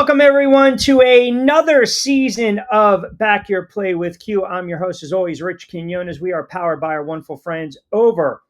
Welcome, everyone, to another season of Back Your Play with Q. I'm your host, as always, Rich Quiñones. We are powered by our wonderful friends over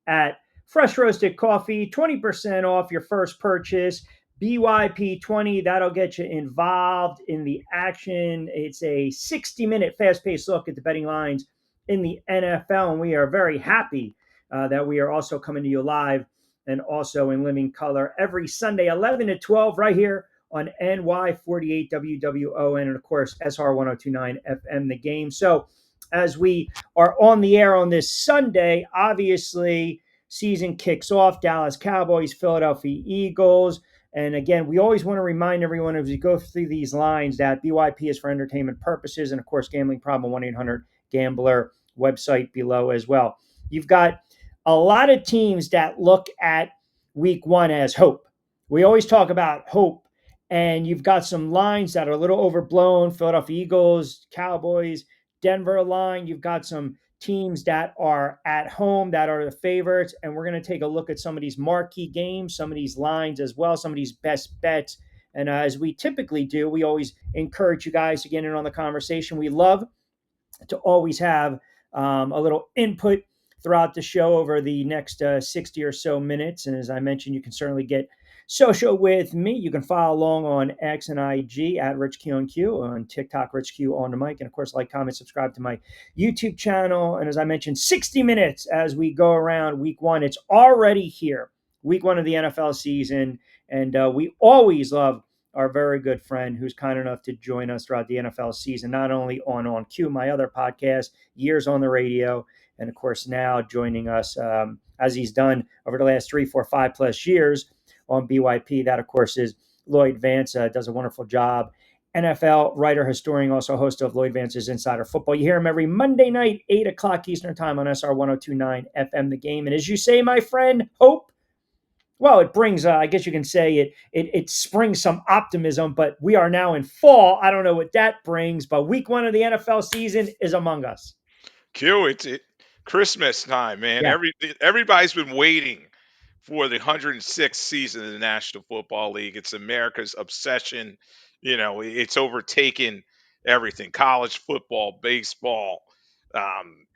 at Fresh Roasted Coffee. 20% off your first purchase. BYP20, that'll get you involved in the action. It's a 60-minute fast-paced look at the betting lines in the NFL, and we are very happy that we are also coming to you live and also in living color every Sunday, 11 to 12, right here on NY48 WWON and, of course, SR 1029 FM, the game. So as we are on the air on this Sunday, obviously, season kicks off. Dallas Cowboys, Philadelphia Eagles. And again, we always want to remind everyone as we go through these lines that BYP is for entertainment purposes. And, of course, gambling problem, 1-800-GAMBLER, website below as well. You've got a lot of teams that look at week one as hope. We always talk about hope. And you've got some lines that are a little overblown. Philadelphia Eagles, Cowboys, Denver line. You've got some teams that are at home that are the favorites. And we're going to take a look at some of these marquee games, some of these lines as well, some of these best bets. And as we typically do, we always encourage you guys to get in on the conversation. We love to always have a little input throughout the show over the next 60 or so minutes. And as I mentioned, you can certainly get social with me. You can follow along on X and IG at RichQNQ, on TikTok, RichQ on the mic. And of course, like, comment, subscribe to my YouTube channel. And as I mentioned, 60 minutes as we go around week one. It's already here, week one of the NFL season. And we always love our very good friend who's kind enough to join us throughout the NFL season, not only on Q, my other podcast, Years on the Radio, and of course now joining us as he's done over the last 3, 4, 5+ years on BYP. That, of course, is Lloyd Vance. Does a wonderful job. NFL writer, historian, also host of Lloyd Vance's Insider Football. You hear him every Monday night, 8 o'clock Eastern Time on SR 1029 FM, the game. And as you say, my friend, hope, well, it brings, I guess you can say it springs some optimism, but we are now in fall. I don't know what that brings, but week one of the NFL season is among us. Q, it's Christmas time, man. Yeah. Everybody's been waiting for the 106th season of the National Football League. It's America's obsession. It's overtaken everything: college football, baseball,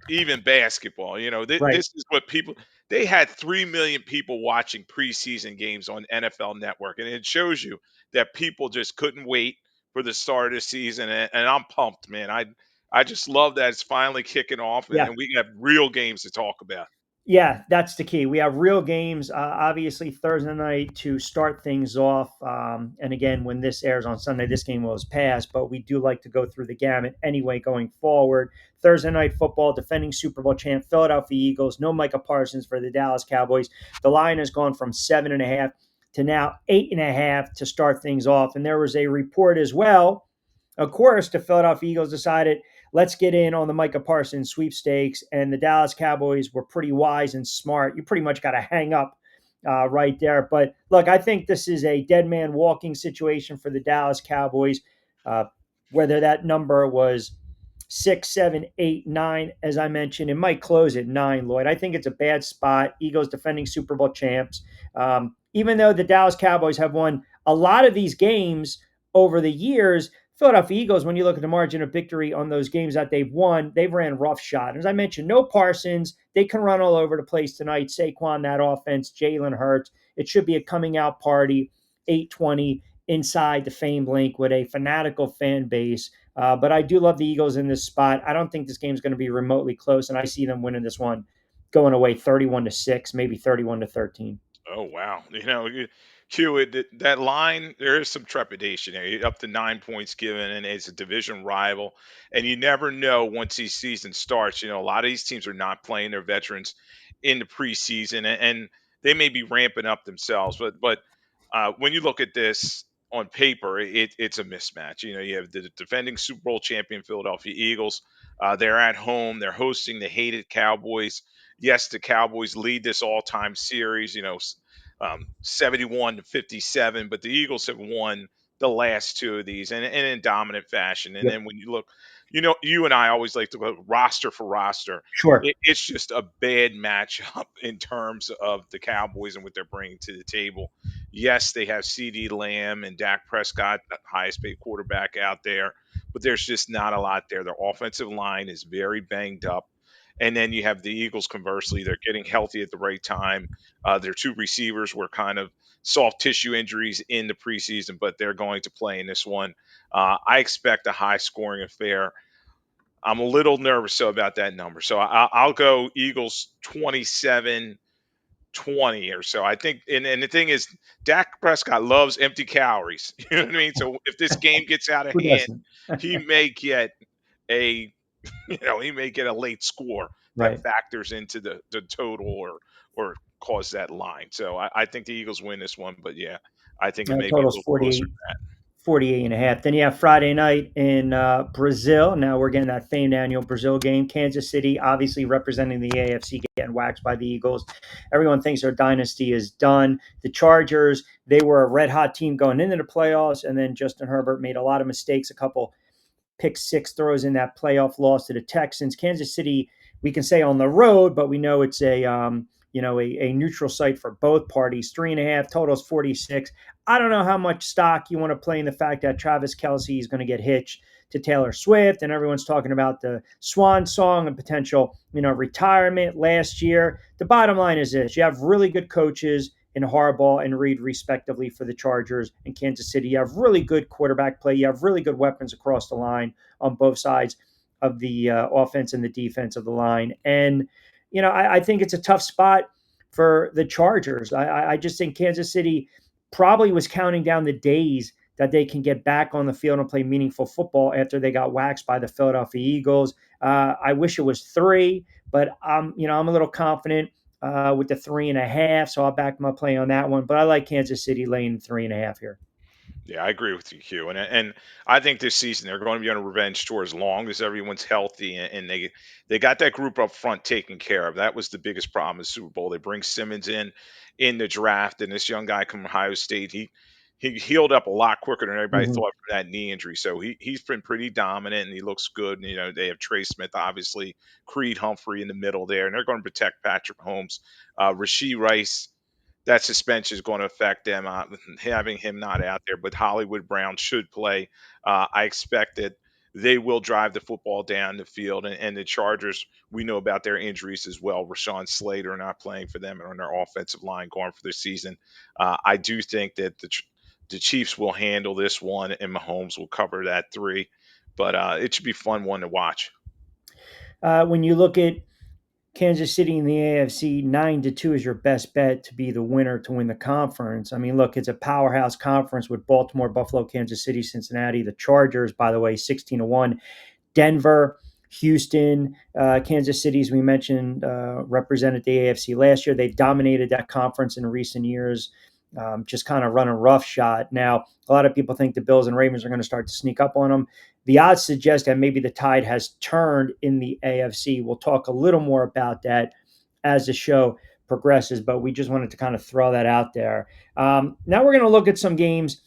even basketball. Right. This is what people. They had 3 million people watching preseason games on NFL Network, and it shows you that people just couldn't wait for the start of the season. And I'm pumped, man. I just love that it's finally kicking off, and, Yeah. and we have real games to talk about. Yeah, that's the key. We have real games, obviously Thursday night to start things off. And again, when this airs on Sunday, this game was passed, but we do like to go through the gamut anyway going forward. Thursday night football, defending Super Bowl champ Philadelphia Eagles. No Micah Parsons for the Dallas Cowboys. The line has gone from 7.5 to now 8.5 to start things off. And there was a report as well. Of course, the Philadelphia Eagles decided, let's get in on the Micah Parsons sweepstakes. And the Dallas Cowboys were pretty wise and smart. You pretty much got to hang up right there. But look, I think this is a dead man walking situation for the Dallas Cowboys. Whether that number was 6, 7, 8, 9, as I mentioned, it might close at 9, Lloyd. I think it's a bad spot. Eagles defending Super Bowl champs. Even though the Dallas Cowboys have won a lot of these games over the years, Philadelphia Eagles, when you look at the margin of victory on those games that they've won, they've ran roughshod. As I mentioned, no Parsons. They can run all over the place tonight. Saquon, that offense, Jalen Hurts. It should be a coming out party, 8:20 inside the famed link with a fanatical fan base. But I do love the Eagles in this spot. I don't think this game is going to be remotely close, and I see them winning this one, going away 31-6, maybe 31-13. Oh wow! Q, that line, there is some trepidation there. Up to 9 points given, and it's a division rival, and you never know once these season starts. A lot of these teams are not playing their veterans in the preseason, and they may be ramping up themselves. But when you look at this on paper, it's a mismatch. You have the defending Super Bowl champion Philadelphia Eagles. They're at home. They're hosting the hated Cowboys. Yes, the Cowboys lead this all-time series. 71-57, but the Eagles have won the last two of these and in dominant fashion. And Yep. then when you look, you and I always like to go roster for roster. Sure. It's just a bad matchup in terms of the Cowboys and what they're bringing to the table. Yes, they have CD Lamb and Dak Prescott, the highest paid quarterback out there, but there's just not a lot there. Their offensive line is very banged up. And then you have the Eagles, conversely, they're getting healthy at the right time. Their two receivers were kind of soft tissue injuries in the preseason, but they're going to play in this one. I expect a high scoring affair. I'm a little nervous though about that number. So I'll go Eagles 27-20 or so. I think, and the thing is, Dak Prescott loves empty calories. You know what I mean? So if this game gets out of Who hand, doesn't? he may get a he may get a late score that Right. factors into the total or cause that line. So I think the Eagles win this one, but yeah, I think it may be a Totals little closer. 48 and a half. Then you have Friday night in Brazil. Now we're getting that famed annual Brazil game. Kansas City, obviously representing the AFC, getting waxed by the Eagles. Everyone thinks their dynasty is done. The Chargers, they were a red hot team going into the playoffs, and then Justin Herbert made a lot of mistakes, a couple pick six throws in that playoff loss to the Texans. Kansas City, we can say on the road, but we know it's a neutral site for both parties. 3.5 totals 46. I don't know how much stock you want to play in the fact that Travis Kelce is going to get hitched to Taylor Swift, and everyone's talking about the Swan Song and potential, retirement last year. The bottom line is this: you have really good coaches in Harbaugh and Reed, respectively, for the Chargers and Kansas City. You have really good quarterback play. You have really good weapons across the line on both sides of the offense and the defense of the line. And, I think it's a tough spot for the Chargers. I just think Kansas City probably was counting down the days that they can get back on the field and play meaningful football after they got waxed by the Philadelphia Eagles. I wish it was three, but I'm a little confident with the 3.5. So I'll back my play on that one. But I like Kansas City laying 3.5 here. Yeah, I agree with you, Q. And I think this season they're going to be on a revenge tour as long as everyone's healthy and they got that group up front taken care of. That was the biggest problem in the Super Bowl. They bring Simmons in the draft, and this young guy from Ohio State, he healed up a lot quicker than everybody Mm-hmm. thought from that knee injury. So he's been pretty dominant and he looks good. And, they have Trey Smith, obviously, Creed Humphrey in the middle there, and they're going to protect Patrick Mahomes. Rasheed Rice, that suspension is going to affect them, having him not out there. But Hollywood Brown should play. I expect that they will drive the football down the field. And the Chargers, we know about their injuries as well. Rashawn Slater not playing for them and on their offensive line going for the season. I do think that the Chiefs will handle this one and Mahomes will cover that three. But it should be fun one to watch. When you look at Kansas City in the AFC, 9-2 is your best bet to be the winner to win the conference. I mean, look, it's a powerhouse conference with Baltimore, Buffalo, Kansas City, Cincinnati. The Chargers, by the way, 16-1. Denver, Houston, Kansas City, as we mentioned, represented the AFC last year. They've dominated that conference in recent years, just kind of run a rough shot. Now, a lot of people think the Bills and Ravens are going to start to sneak up on them. The odds suggest that maybe the tide has turned in the AFC. We'll talk a little more about that as the show progresses, but we just wanted to kind of throw that out there. Now we're going to look at some games.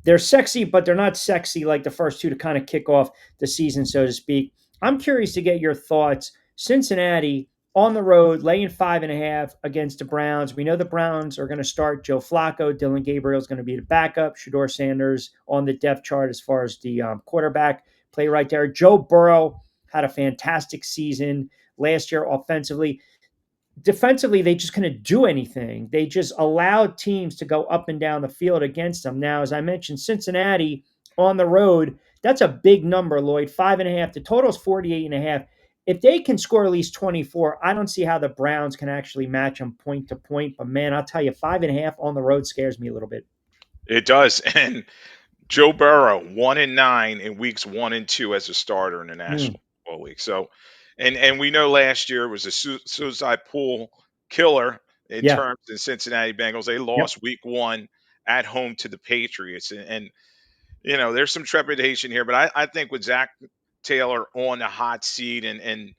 They're sexy, but they're not sexy like the first two to kind of kick off the season, so to speak. I'm curious to get your thoughts. Cincinnati on the road, laying 5.5 against the Browns. We know the Browns are going to start Joe Flacco. Dylan Gabriel is going to be the backup. Shador Sanders on the depth chart as far as the quarterback play right there. Joe Burrow had a fantastic season last year offensively. Defensively, they just couldn't do anything. They just allowed teams to go up and down the field against them. Now, as I mentioned, Cincinnati on the road, that's a big number, Lloyd. 5.5. The total is 48.5. If they can score at least 24, I don't see how the Browns can actually match them point to point. But man, I'll tell you, 5.5 on the road scares me a little bit. It does. And Joe Burrow, 1-9 in weeks 1 and 2 as a starter in the Mm, National Football League. So, and we know last year was a suicide pool killer in yeah. terms of Cincinnati Bengals. They Yep. lost week 1 at home to the Patriots, and there's some trepidation here. But I think with Zach Taylor on the hot seat and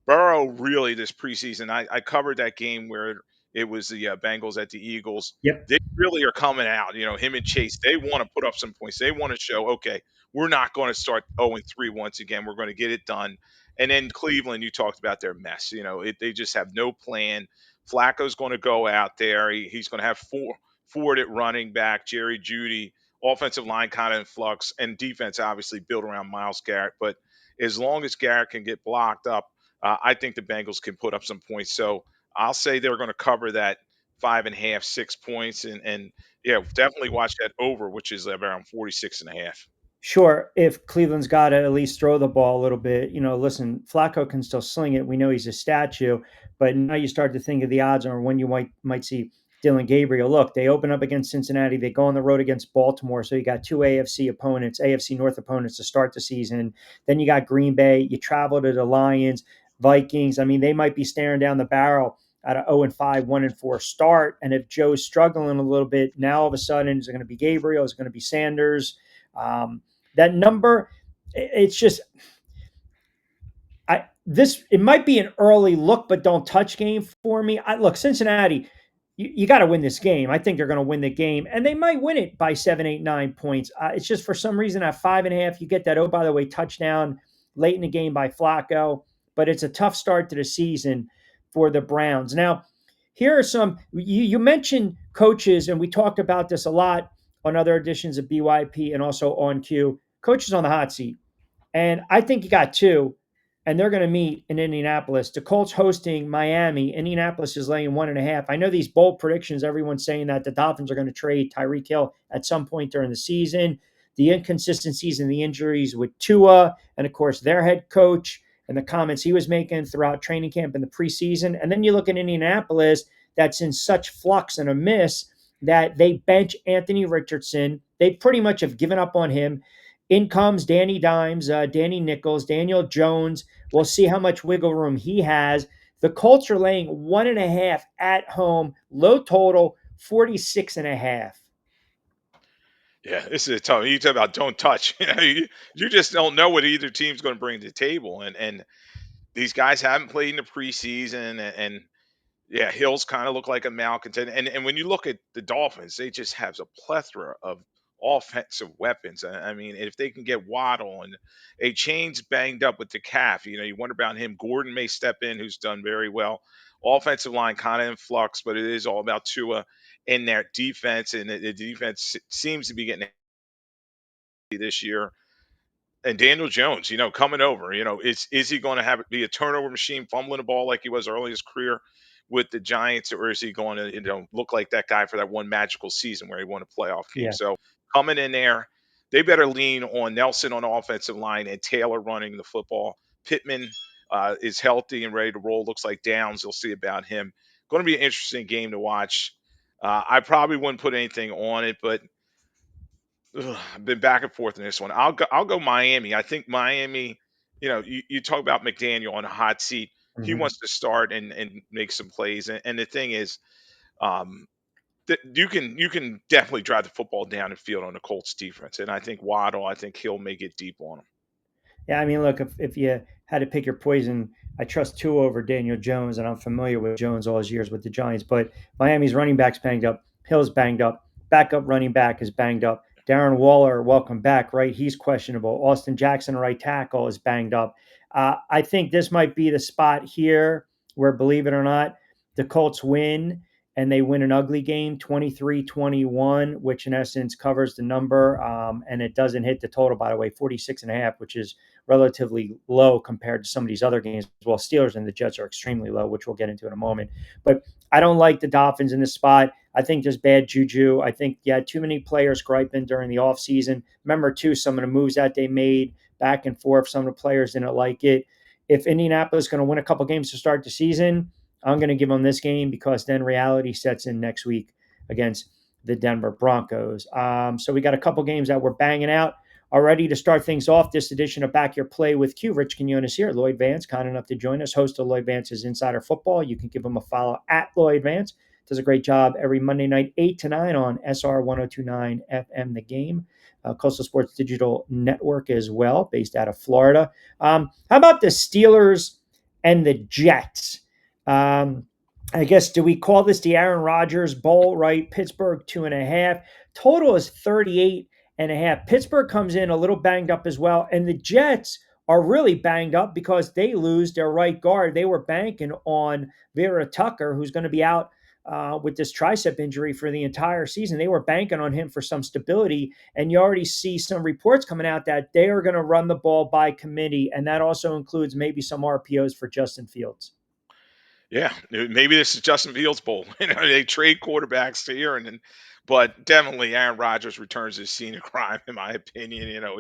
Burrow really this preseason, I covered that game where it was the Bengals at the Eagles. Yep. They really are coming out. Him and Chase. They want to put up some points. They want to show, okay, we're not going to start 0-3 once again. We're going to get it done. And then Cleveland, you talked about their mess. They just have no plan. Flacco's going to go out there. He's going to have Ford at running back, Jerry Judy, offensive line kind of in flux, and defense obviously built around Miles Garrett. But as long as Garrett can get blocked up, I think the Bengals can put up some points. So I'll say they're going to cover that 5.5, 6 points, and yeah, definitely watch that over, which is around 46.5. Sure, if Cleveland's got to at least throw the ball a little bit, listen, Flacco can still sling it. We know he's a statue, but now you start to think of the odds on when you might see Dylan Gabriel. Look, they open up against Cincinnati. They go on the road against Baltimore. So you got two AFC North opponents to start the season. Then you got Green Bay. You travel to the Lions, Vikings. I mean, they might be staring down the barrel at a 0-5, 1-4 start. And if Joe's struggling a little bit, now all of a sudden, is it going to be Gabriel? Is it going to be Sanders? That number, it's just it might be an early look but don't touch game for me. Look, Cincinnati, you got to win this game. I think they're going to win the game, and they might win it by 7, 8, 9 points. It's just for some reason at 5.5, you get that, oh, by the way, touchdown late in the game by Flacco, but it's a tough start to the season for the Browns. Now, here are some, you mentioned coaches, and we talked about this a lot on other editions of BYP and also on Q. Coaches on the hot seat. And I think you got two, and they're going to meet in Indianapolis. The Colts hosting Miami. Indianapolis is laying 1.5. I know these bold predictions, everyone's saying that the Dolphins are going to trade Tyreek Hill at some point during the season. The inconsistencies and the injuries with Tua, and of course, their head coach, and the comments he was making throughout training camp in the preseason. And then you look at Indianapolis, that's in such flux and a miss that they bench Anthony Richardson. They pretty much have given up on him. In comes Danny Dimes, Danny Nichols, Daniel Jones. We'll see how much wiggle room he has. The Colts are laying 1.5 at home, low total, 46.5. Yeah, this is a tough. You talk about don't touch. You just don't know what either team's going to bring to the table, and these guys haven't played in the preseason, and yeah, Hills kind of look like a malcontent. And when you look at the Dolphins, they just have a plethora of offensive weapons. I mean, if they can get Waddle and a Chain's banged up with the calf, you wonder about him. Gordon may step in, who's done very well. Offensive line kind of in flux, but it is all about Tua in their defense, and the defense seems to be getting this year. And Daniel Jones, coming over, is he going to be a turnover machine, fumbling the ball like he was early in his career with the Giants, or is he going to, look like that guy for that one magical season where he won a playoff game? Yeah. So coming in there, they better lean on Nelson on the offensive line and Taylor running the football. Pittman is healthy and ready to roll. Looks like Downs. You'll see about him. Going to be an interesting game to watch. I probably wouldn't put anything on it, but I've been back and forth in this one. I'll go Miami. I think Miami, you talk about McDaniel on a hot seat. He Mhm. wants to start and make some plays. And the thing is, um, that you can definitely drive the football down the field on the Colts defense. And I think Waddle, I think he'll make it deep on him. Yeah, I mean, look, if you had to pick your poison, I trust Tua over Daniel Jones, and I'm familiar with Jones all his years with the Giants. But Miami's running back's banged up, Hill's banged up, backup running back is banged up. Darren Waller, welcome back, right? He's questionable. Austin Jackson, right tackle, is banged up. I think this might be the spot here where, believe it or not, the Colts win, and they win an ugly game, 23-21, which in essence covers the number. And it doesn't hit the total, by the way, 46.5, which is relatively low compared to some of these other games. Well, Steelers and the Jets are extremely low, which we'll get into in a moment. But I don't like the Dolphins in this spot. I think there's bad juju. I think you had too many players griping during the offseason. Remember, too, some of the moves that they made back and forth, some of the players didn't like it. If Indianapolis is going to win a couple games to start the season, I'm going to give them this game because then reality sets in next week against the Denver Broncos. So we got a couple games that we're banging out. Already to start things off this edition of Back Your Play with Q. Rich Quiñones here. Lloyd Vance, kind enough to join us, host of Lloyd Vance's Insider Football. You can give him a follow at Lloyd Vance. Does a great job every Monday night, 8 to 9 on SR 1029 FM The Game. Coastal Sports Digital Network as well, based out of Florida. How about the Steelers and the Jets? I guess, do we call this the Aaron Rodgers Bowl, right? Pittsburgh 2.5. Total is 38.5. Pittsburgh comes in a little banged up as well. And the Jets are really banged up because they lose their right guard. They were banking on Vera Tucker, who's going to be out with this tricep injury for the entire season. They were banking on him for some stability, and you already see some reports coming out that they are going to run the ball by committee, and that also includes maybe some RPOs for Justin Fields. Yeah, maybe this is Justin Fields' bowl. They trade quarterbacks here, and then, but definitely Aaron Rodgers returns his scene of crime, in my opinion.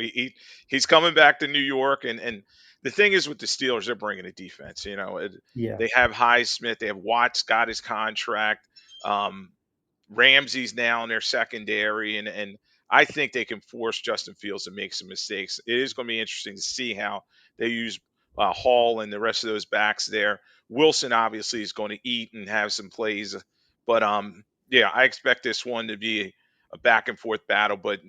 He's coming back to New York, and the thing is with the Steelers, they're bringing a defense. Yeah. They have Highsmith, they have Watts got his contract. Um, Ramsey's now in their secondary, and I think they can force Justin Fields to make some mistakes. It is going to be interesting to see how they use Hall and the rest of those backs there. Wilson obviously is going to eat and have some plays, but yeah, I expect this one to be a back and forth battle. But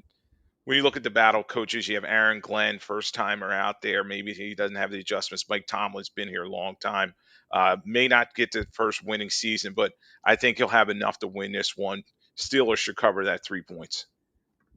when you look at the battle coaches, you have Aaron Glenn, first timer out there. Maybe he doesn't have the adjustments. Mike Tomlin's been here a long time. May not get the first winning season, but I think he'll have enough to win this one. Steelers should cover that 3 points.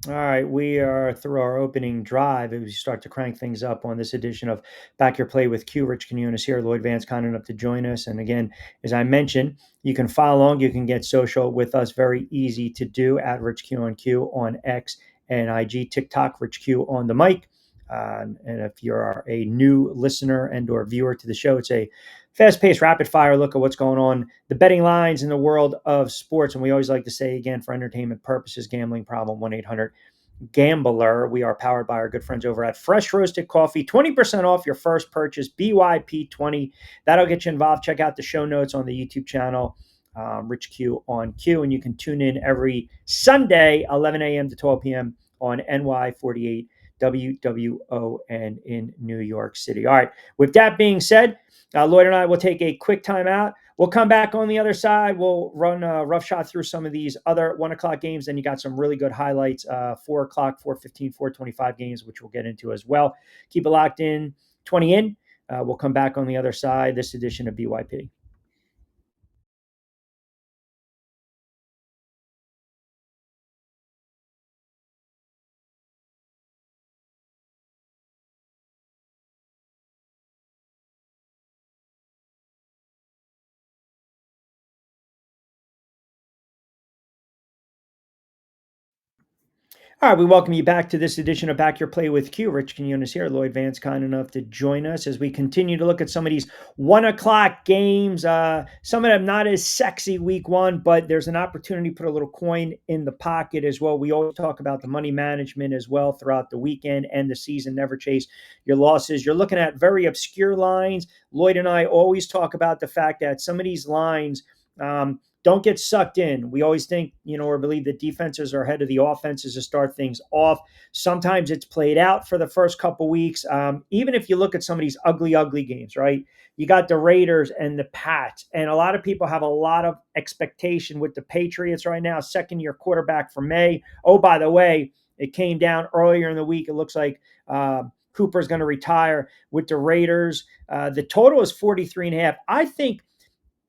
All right, we are through our opening drive as we start to crank things up on this edition of Back Your Play with Q. Rich Quiñones here. Lloyd Vance kind enough to join us. And again, as I mentioned, you can follow along. You can get social with us. Very easy to do at Rich Q on Q on X and IG, TikTok, Rich Q on the mic. And if you're a new listener and or viewer to the show, it's a fast-paced, rapid-fire look at what's going on, the betting lines in the world of sports. And we always like to say, again, for entertainment purposes, gambling problem, 1-800-GAMBLER. We are powered by our good friends over at Fresh Roasted Coffee. 20% off your first purchase, BYP20. That'll get you involved. Check out the show notes on the YouTube channel, Rich Q on Q. And you can tune in every Sunday, 11 a.m. to 12 p.m. on NY48 WWON in New York City. All right. With that being said, Lloyd and I will take a quick time out. We'll come back on the other side. We'll run a rough shot through some of these other 1 o'clock games. Then you got some really good highlights, 4 o'clock, 4:15, 4:25 games, which we'll get into as well. Keep it locked in, 20 in. We'll come back on the other side, this edition of BYP. All right, we welcome you back to this edition of Back Your Play with Q. Rich Quiñones here. Lloyd Vance kind enough to join us as we continue to look at some of these 1 o'clock games. Some of them not as sexy week one, but there's an opportunity to put a little coin in the pocket as well. We always talk about the money management as well throughout the weekend and the season. Never chase your losses. You're looking at very obscure lines. Lloyd and I always talk about the fact that some of these lines, don't get sucked in. We always think, or believe that defenses are ahead of the offenses to start things off. Sometimes it's played out for the first couple weeks. Even if you look at some of these ugly, ugly games, right? You got the Raiders and the Pats, and a lot of people have a lot of expectation with the Patriots right now. Second-year quarterback for May. Oh, by the way, it came down earlier in the week. It looks like Cooper's going to retire with the Raiders. The total is 43.5. I think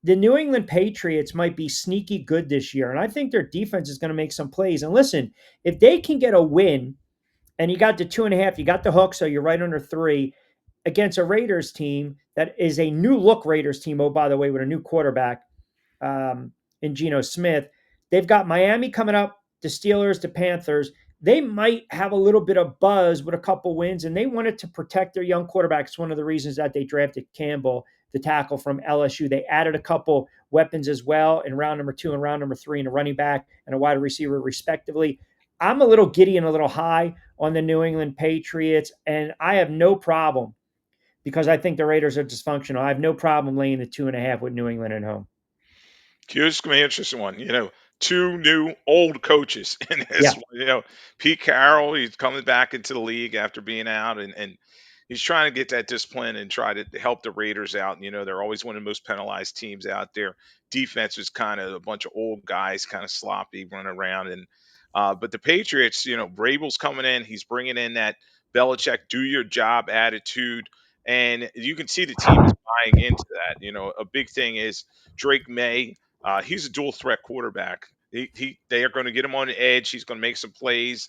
the New England Patriots might be sneaky good this year, and I think their defense is going to make some plays. And listen, if they can get a win, and you got the 2.5, you got the hook, so you're right under 3 against a Raiders team that is a new look Raiders team. Oh, by the way, with a new quarterback in Geno Smith, they've got Miami coming up, the Steelers, the Panthers. They might have a little bit of buzz with a couple wins, and they wanted to protect their young quarterback. It's one of the reasons that they drafted Campbell, the tackle from LSU. They added a couple weapons as well in round number 2 and round number 3, and a running back and a wide receiver, respectively. I'm a little giddy and a little high on the New England Patriots, and I have no problem because I think the Raiders are dysfunctional. I have no problem laying the 2.5 with New England at home. Here's gonna be an interesting one. Two new old coaches in this Yeah. one. Pete Carroll, he's coming back into the league after being out, and he's trying to get that discipline and try to help the Raiders out. They're always one of the most penalized teams out there. Defense is kind of a bunch of old guys, kind of sloppy, running around, and but the Patriots, Vrabel's coming in. He's bringing in that Belichick do your job attitude, and you can see the team is buying into that. A big thing is Drake May. He's a dual threat quarterback. They are going to get him on the edge. He's going to make some plays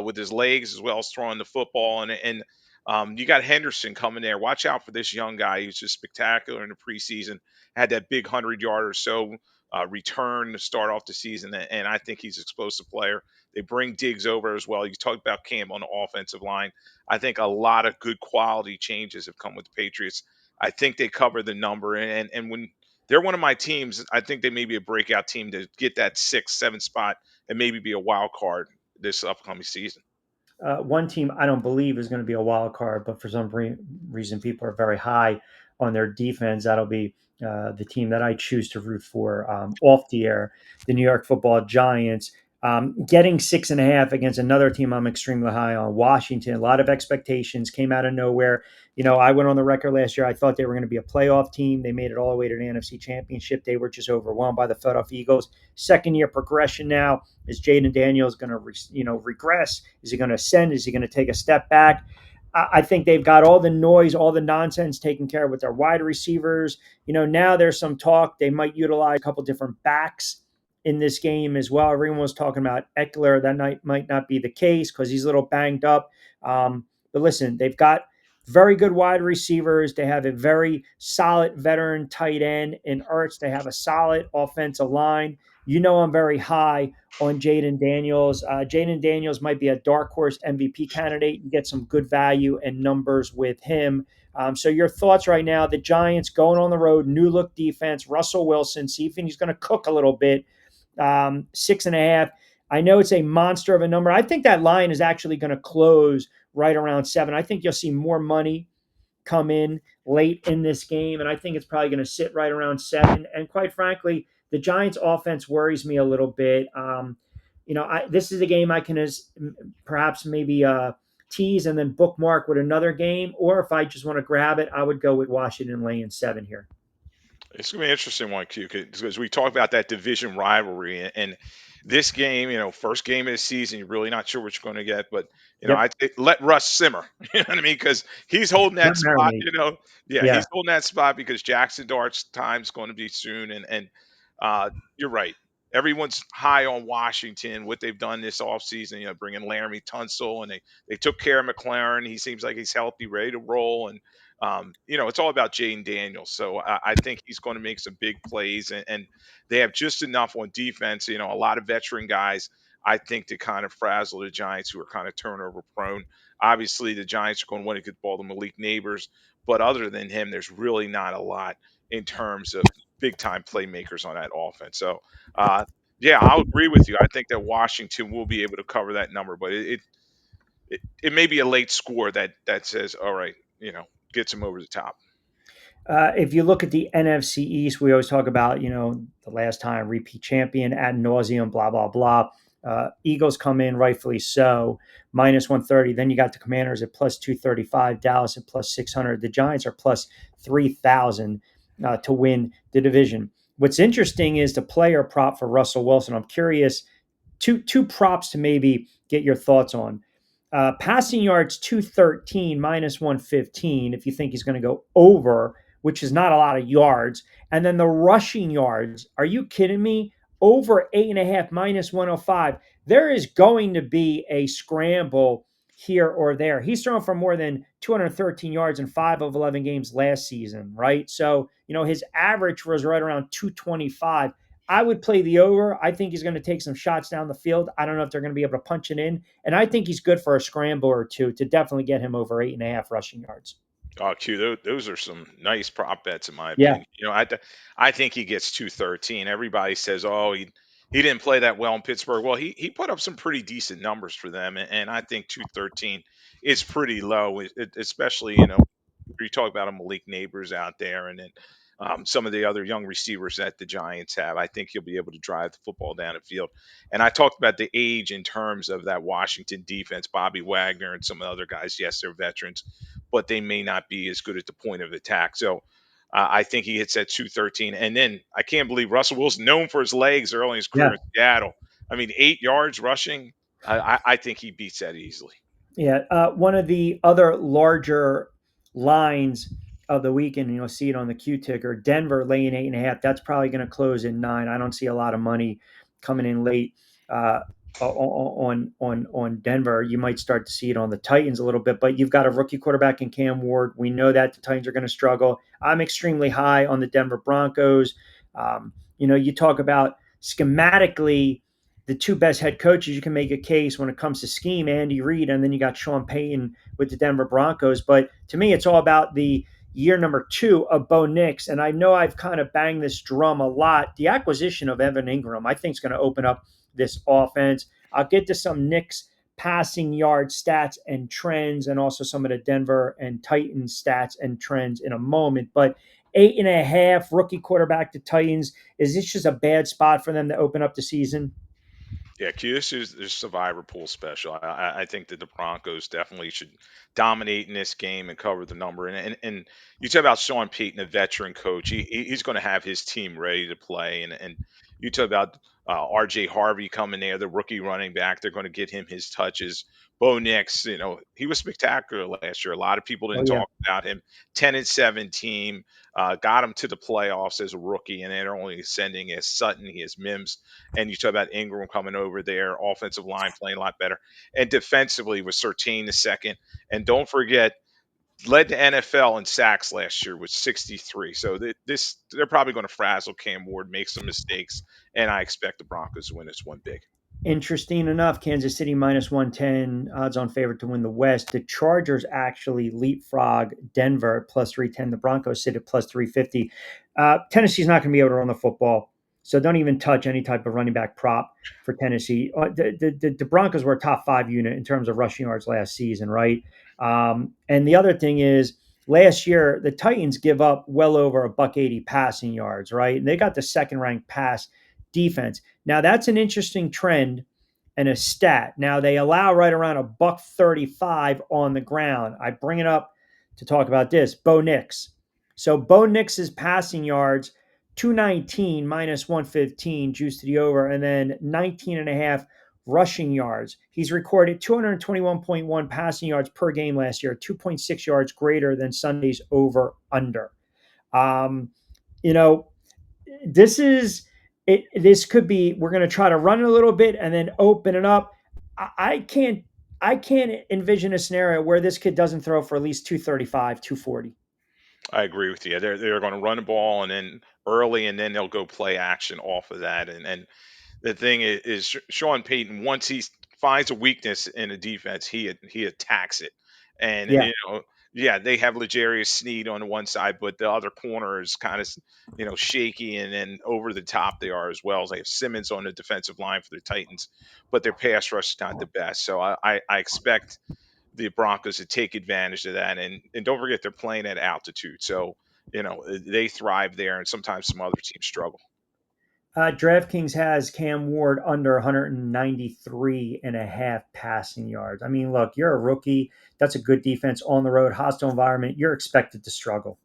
with his legs as well as throwing the football. And You got Henderson coming there. Watch out for this young guy. He was just spectacular in the preseason. Had that big 100 yard or so return to start off the season, and I think he's an explosive player. They bring Diggs over as well. You talked about Cam on the offensive line. I think a lot of good quality changes have come with the Patriots. I think they cover the number, and when they're one of my teams, I think they may be a breakout team to get that 6, 7 spot and maybe be a wild card this upcoming season. One team I don't believe is going to be a wild card, but for some reason people are very high on their defense. That'll be the team that I choose to root for off the air, the New York Football Giants. Getting 6.5 against another team I'm extremely high on, Washington. A lot of expectations came out of nowhere. I went on the record last year. I thought they were going to be a playoff team. They made it all the way to the NFC Championship. They were just overwhelmed by the Philadelphia Eagles. Second year progression now. Is Jaden Daniels going to, regress? Is he going to ascend? Is he going to take a step back? I think they've got all the noise, all the nonsense taken care of with their wide receivers. Now there's some talk they might utilize a couple different backs in this game as well. Everyone was talking about Eckler. That might not be the case because he's a little banged up. But listen, they've got very good wide receivers. They have a very solid veteran tight end in Ertz. They have a solid offensive line. I'm very high on Jaden Daniels. Jaden Daniels might be a dark horse MVP candidate. You get some good value and numbers with him. So your thoughts right now, the Giants going on the road, new look defense, Russell Wilson, see if he's going to cook a little bit. 6.5. I know it's a monster of a number. I think that line is actually going to close right around 7. I think you'll see more money come in late in this game, and I think it's probably going to sit right around 7. And quite frankly, the Giants' offense worries me a little bit. This is a game I can perhaps maybe tease and then bookmark with another game, or if I just want to grab it, I would go with Washington laying 7 here. It's gonna be an interesting one, Q, because we talk about that division rivalry, and this game, first game of the season, you're really not sure what you're going to get, but Yep. let Russ simmer. You know what I mean? Because he's holding Let that spot. marinate. Yeah, Yeah. he's holding that spot because Jackson Dart's time's going to be soon, and you're right. Everyone's high on Washington, what they've done this offseason, bringing Laramie Tunsil, and they took care of McLaren. He seems like he's healthy, ready to roll, and it's all about Jane Daniels. So I think he's going to make some big plays, and they have just enough on defense. A lot of veteran guys, I think, to kind of frazzle the Giants, who are kind of turnover prone. Obviously, the Giants are going to want to get the ball to Malik Neighbors, but other than him, there's really not a lot in terms of big time playmakers on that offense. So, yeah, I'll agree with you. I think that Washington will be able to cover that number, but it may be a late score that says, all right, gets him over the top. If you look at the NFC East, we always talk about, the last time repeat champion ad nauseum, blah, blah, blah. Eagles come in, rightfully so, minus 130. Then you got the Commanders at plus 235, Dallas at plus 600. The Giants are plus 3,000 to win the division. What's interesting is the player prop for Russell Wilson. I'm curious, two props to maybe get your thoughts on. Passing yards 213 minus 115 if you think he's going to go over, which is not a lot of yards. And then the rushing yards, are you kidding me? Over 8.5 minus 105. There is going to be a scramble here or there. He's thrown for more than 213 yards in 5 of 11 games last season, right? So, his average was right around 225. I would play the over. I think he's going to take some shots down the field. I don't know if they're going to be able to punch it in. And I think he's good for a scramble or two to definitely get him over 8.5 rushing yards. Oh, Q, those are some nice prop bets in my Yeah. opinion. I think he gets 213. Everybody says, oh, he didn't play that well in Pittsburgh. Well, he put up some pretty decent numbers for them, and I think 213 is pretty low, especially you talk about a Malik Neighbors out there, and then some of the other young receivers that the Giants have. I think he'll be able to drive the football down the field. And I talked about the age in terms of that Washington defense, Bobby Wagner and some of the other guys. Yes, they're veterans, but they may not be as good at the point of attack. So I think he hits that 213. And then I can't believe Russell Wilson, known for his legs early in his career Yeah. in Seattle. I mean, 8 yards rushing. I think he beats that easily. Yeah. One of the other larger lines of the weekend, and you'll see it on the Q ticker, Denver laying 8.5. That's probably going to close in 9. I don't see a lot of money coming in late. on Denver. You might start to see it on the Titans a little bit, but you've got a rookie quarterback in Cam Ward. We know that the Titans are going to struggle. I'm extremely high on the Denver Broncos. You talk about schematically the two best head coaches. You can make a case when it comes to scheme, Andy Reid, and then you got Sean Payton with the Denver Broncos. But to me, it's all about the year number 2 of Bo Nix. And I know I've kind of banged this drum a lot. The acquisition of Evan Ingram, I think, is going to open up this offense. I'll get to some Knicks passing yard stats and trends, and also some of the Denver and Titans stats and trends in a moment. But 8.5 rookie quarterback to Titans. Is this just a bad spot for them to open up the season? Yeah, Q, this is their survivor pool special. I think that the Broncos definitely should dominate in this game and cover the number. And you talk about Sean Payton, a veteran coach. He's going to have his team ready to play. And you talk about R.J. Harvey coming there, the rookie running back. They're going to get him his touches. Bo Nix, he was spectacular last year. A lot of people Oh didn't yeah. talk about him. 10-7 team, got him to the playoffs as a rookie, and they're only sending as Sutton, he has Mims, and you talk about Ingram coming over there, offensive line playing a lot better, and defensively with Surtain the second. And don't forget, led the NFL in sacks last year with 63. So they're probably going to frazzle Cam Ward, make some mistakes, and I expect the Broncos to win this one big. Interesting enough, Kansas City minus 110, odds on favorite to win the West. The Chargers actually leapfrog Denver at plus 310. The Broncos sit at plus 350. Tennessee's not going to be able to run the football, so don't even touch any type of running back prop for Tennessee. The Broncos were a top 5 unit in terms of rushing yards last season, right? And the other thing is, last year the Titans give up well over a buck 80 passing yards, right? And they got the second ranked pass defense. Now that's an interesting trend and a stat. Now they allow right around a buck 35 on the ground. I bring it up to talk about this. Bo Nix. So Bo Nix's passing yards, 219 minus 115, juice to the over, and then 19 and a half rushing yards. He's recorded 221.1 passing yards per game last year, 2.6 yards greater than Sunday's over under. Um, you know, this is it. This could be, we're going to try to run it a little bit and then open it up. I can't envision a scenario where this kid doesn't throw for at least 235, 240. I agree with you. They're going to run the ball and then early, and then they'll go play action off of that. And the thing is Sean Payton, once he finds a weakness in a defense, he attacks it. And Yeah. yeah, they have L'Jarius Sneed on the one side, but the other corner is kind of shaky, and then over the top they are as well. They have Simmons on the defensive line for the Titans, but their pass rush is not the best. So I expect the Broncos to take advantage of that, and don't forget they're playing at altitude, so they thrive there, and sometimes some other teams struggle. DraftKings has Cam Ward under 193 and a half passing yards. I mean, look, you're a rookie. That's a good defense on the road, hostile environment. You're expected to struggle.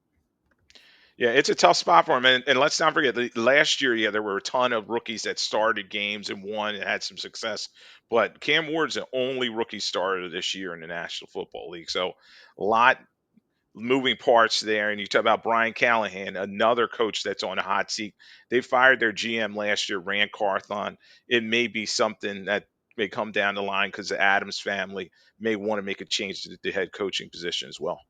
Yeah, it's a tough spot for him, and let's not forget last year. Yeah, there were a ton of rookies that started games and won and had some success, but Cam Ward's the only rookie starter this year in the National Football League. So a lot moving parts there. And you talk about Brian Callahan, another coach that's on a hot seat. They fired their GM last year, Rand Carthon. It may be something that may come down the line because the Adams family may want to make a change to the head coaching position as well.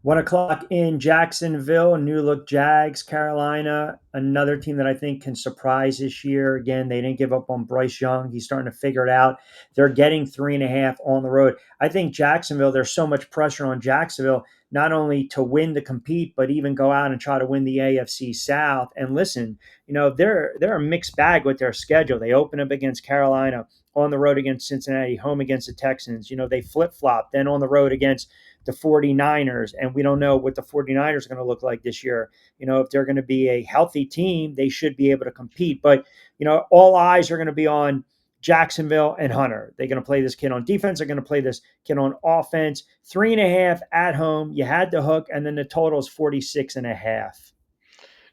1 o'clock in Jacksonville, new look Jags, Carolina, another team that I think can surprise this year. Again, they didn't give up on Bryce Young. He's starting to figure it out. They're getting 3.5 on the road. I think Jacksonville, there's so much pressure on Jacksonville, not only to win to compete, but even go out and try to win the AFC South. And listen, they're a mixed bag with their schedule. They open up against Carolina, on the road against Cincinnati, home against the Texans. They flip flop, then on the road against the 49ers, and we don't know what the 49ers are going to look like this year. If they're going to be a healthy team, they should be able to compete. But, all eyes are going to be on Jacksonville and Hunter. They're going to play this kid on defense. They're going to play this kid on offense. 3.5 at home. You had the hook, and then the total is 46.5.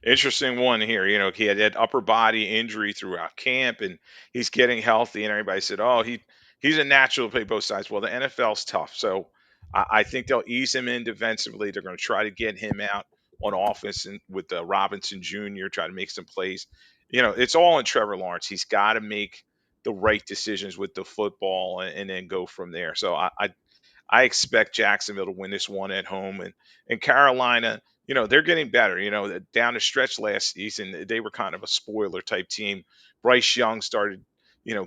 Interesting one here. He had that upper body injury throughout camp, and he's getting healthy. And everybody said, "Oh, he's a natural to play both sides." Well, the NFL's tough, so I think they'll ease him in defensively. They're going to try to get him out on offense and with Robinson Jr. try to make some plays. It's all in Trevor Lawrence. He's got to make the right decisions with the football and then go from there. So I expect Jacksonville to win this one at home, and Carolina, they're getting better. Down the stretch last season, they were kind of a spoiler type team. Bryce Young started,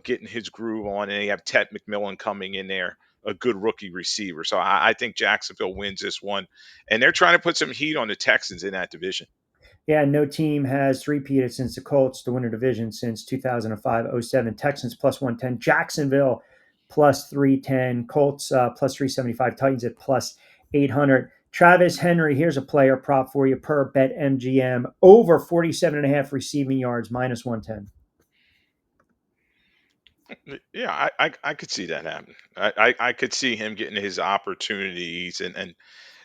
getting his groove on, and they have Ted McMillan coming in there, a good rookie receiver. So I think Jacksonville wins this one, and they're trying to put some heat on the Texans in that division. Yeah, no team has repeated since the Colts to win a division since 2005-07. Texans plus 110, Jacksonville plus 310, Colts plus 375, Titans at plus 800. Travis Henry, here's a player prop for you per bet MGM, over 47.5 receiving yards, minus 110. Yeah, I could see that happen. I could see him getting his opportunities, and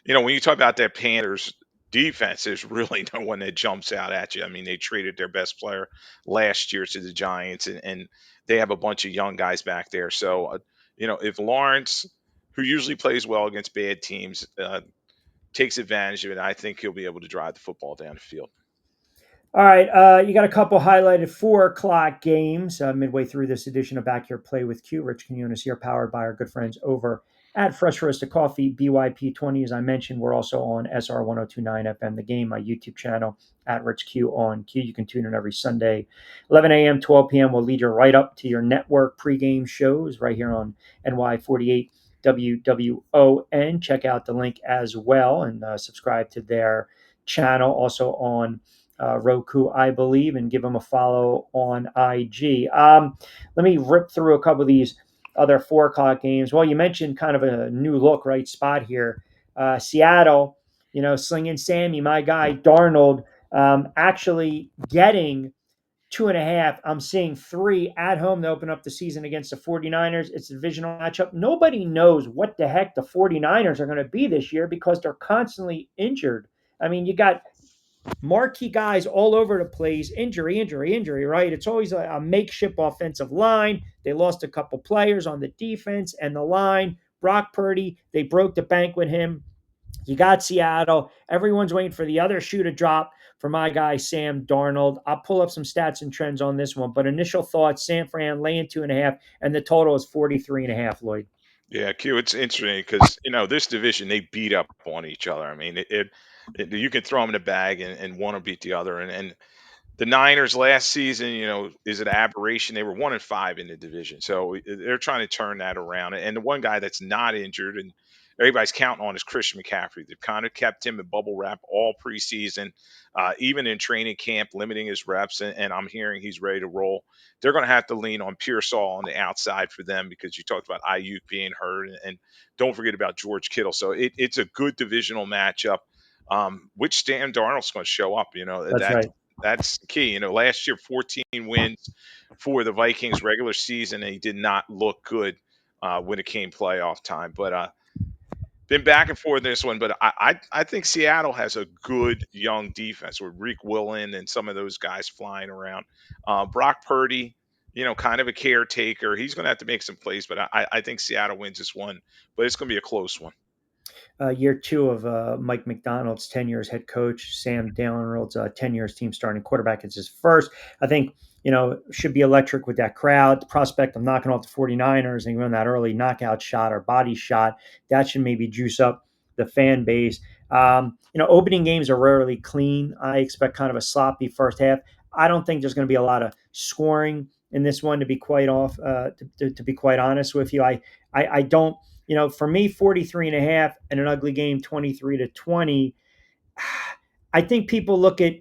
when you talk about that Panthers defense, there's really no one that jumps out at you. I mean, they traded their best player last year to the Giants, and they have a bunch of young guys back there. So, if Lawrence, who usually plays well against bad teams, takes advantage of it, I think he'll be able to drive the football down the field. All right, you got a couple highlighted 4 o'clock games midway through this edition of Backyard Play with Q. Rich Quiñones here, powered by our good friends over at Fresh Roasted Coffee, BYP20. As I mentioned, we're also on SR 1029 FM, The Game, my YouTube channel, at Rich Q on Q. You can tune in every Sunday, 11 a.m., 12 p.m. We'll lead you right up to your network pregame shows right here on NY48 WWON. Check out the link as well and subscribe to their channel, also on Roku, I believe, and give them a follow on IG. Let me rip through a couple of these other 4 o'clock games. Well, you mentioned kind of a new look, right spot here. Seattle, slinging Sammy, my guy, Darnold, actually getting 2.5. I'm seeing 3 at home to open up the season against the 49ers. It's a divisional matchup. Nobody knows what the heck the 49ers are going to be this year because they're constantly injured. I mean, you got marquee guys all over the place, injury, injury, injury, right? It's always a makeshift offensive line. They lost a couple players on the defense and the line. Brock Purdy, they broke the bank with him. You got Seattle. Everyone's waiting for the other shoe to drop for my guy, Sam Darnold. I'll pull up some stats and trends on this one, but initial thoughts, San Fran laying 2.5, and the total is 43.5, Lloyd. Yeah, Q, it's interesting because this division they beat up on each other. I mean, you can throw them in a bag and one will beat the other, and the Niners last season, is an aberration. They were 1-5 in the division, so they're trying to turn that around. And the one guy that's not injured and everybody's counting on is Christian McCaffrey. They've kind of kept him in bubble wrap all preseason, even in training camp, limiting his reps. And I'm hearing he's ready to roll. They're going to have to lean on Pearsall on the outside for them because you talked about Ayuk being hurt, and don't forget about George Kittle. So it's a good divisional matchup. Which Dan Darnold's going to show up? That's right. That's the key. Last year, 14 wins for the Vikings regular season, and he did not look good when it came playoff time. But been back and forth in this one, but I think Seattle has a good young defense with Reek Willen and some of those guys flying around. Brock Purdy, kind of a caretaker. He's going to have to make some plays, but I think Seattle wins this one, but it's going to be a close one. Year 2 of Mike McDonald's tenure as head coach, Sam Darnold's 10 years team starting quarterback. It's his first. I think, should be electric with that crowd. The prospect of knocking off the 49ers and going that early knockout shot or body shot, that should maybe juice up the fan base. Opening games are rarely clean. I expect kind of a sloppy first half. I don't think there's going to be a lot of scoring in this one, to be quite to be quite honest with you. I don't. For me, 43.5 and an ugly game, 23-20. I think people look at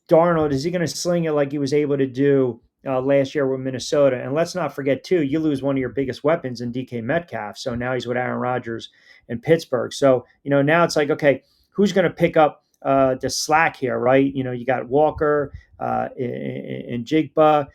Darnold. Is he going to sling it like he was able to do last year with Minnesota? And let's not forget, too, you lose one of your biggest weapons in DK Metcalf. So now he's with Aaron Rodgers in Pittsburgh. So, now it's like, okay, who's going to pick up the slack here, right? You got Walker and Jigba,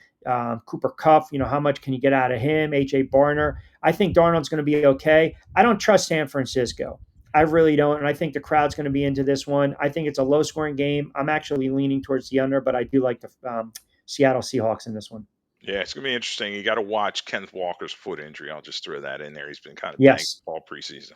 Cooper Kupp. How much can you get out of him? A.J. Barner. I think Darnold's going to be okay. I don't trust San Francisco. I really don't. And I think the crowd's going to be into this one. I think it's a low scoring game. I'm actually leaning towards the under, but I do like the Seattle Seahawks in this one. Yeah, it's going to be interesting. You got to watch Kenneth Walker's foot injury. I'll just throw that in there. He's been kind of banged Yes. all preseason.